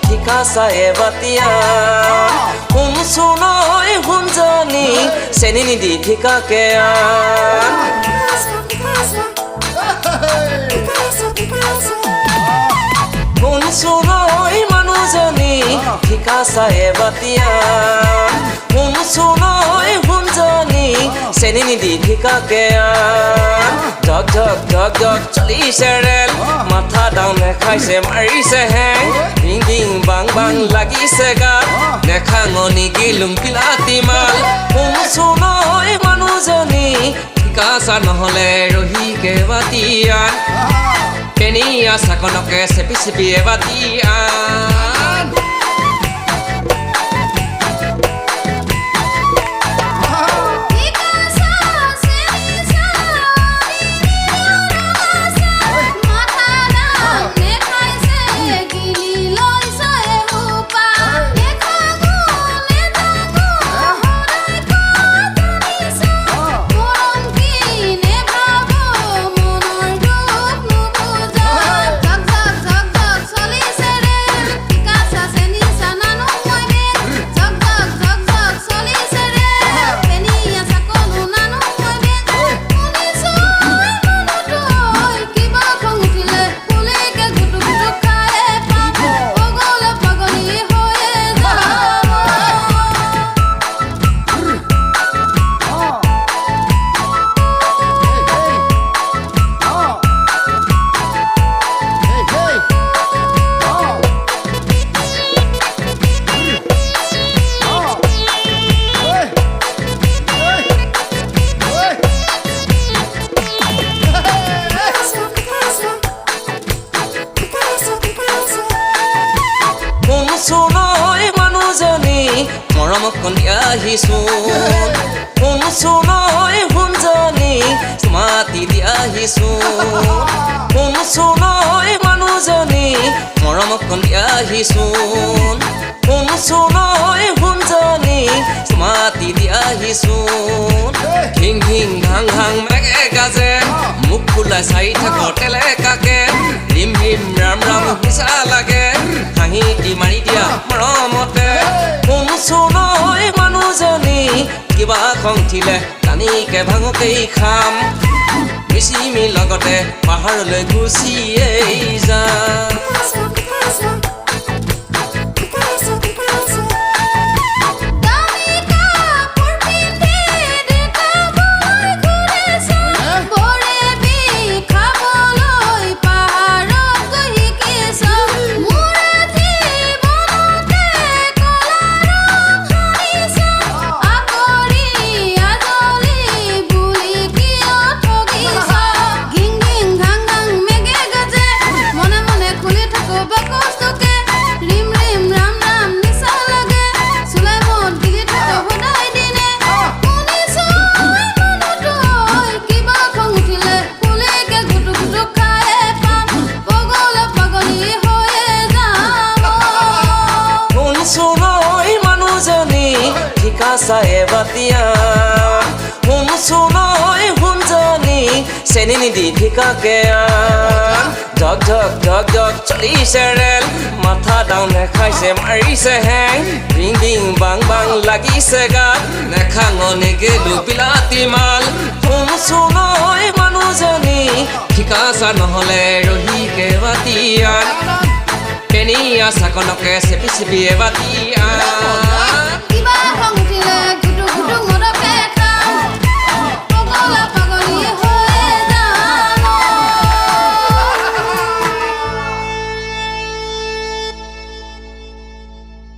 ঠিকাছা এবাতিয়া শুনছো নয় শুনজানি চেনি নিদি ঠিকাকে শুনছো নয় মানুহজনী ঠিকাছা এবাতিয়া শুনছো নয় শুনজানি চেনি নিদি ঠিকাকে ঢক ঢক ঢক ঢক চলিছে ৰেল মাথা ডাউন নেখাইছে মাৰিছে হেং ডিং ডিং বাং বাং লাগিছে গাত নেখাঙনি গিলুং বিলাতী মাল শুনছো নয় মানুহজনী ঠিকাছা নহ'লে ৰহি কেবাতিয়া পেনিয়া চাকনকে চেপি চেপি এবাতিয়া মৰমকণ দিয়াহিচোন শুনছো নয় শুনজানি মাতি দিয়াহিচোন শুনছো নয় মানুহজনী মৰমকণ দিয়াহিচোন শুনছো নয় শুনজানি মাতি দিয়াহিচোন ঘিং ঘিং ঘাং ঘাং মেঘে গাজে মুখ ফুলাই চাই থাক টেলেকাকে ৰিম ৰিম ৰাম ৰাম হিচা লাগে হাঁহি দি মাৰি দিয়া মৰমতে শুনছো নয় মানুহজনী কিবা খং উঠিলে টানিকে ভাঙকেই খাম মিচিমি লগতে পাহাৰলৈ গুচিয়েই যাম ঠিকাছা এবাতিয়া শুনছো নয় শুনজানি চেনি নিদি ঠিকাকে ঢক ঢক ঢক ঢক চলিছে ৰেল মাথা ডাউন নেখাইছে মাৰিছে হেং ডিং ডিং বাং বাং লাগিছে গাত নেখাঙনি গেলু বিলাতী মাল শুনছো নয় মানুহজনী ঠিকাছা নহ'লে ৰহি কেবাতিয়া পেনিয়া চাকনকে চেপি চেপি এবাতিয়া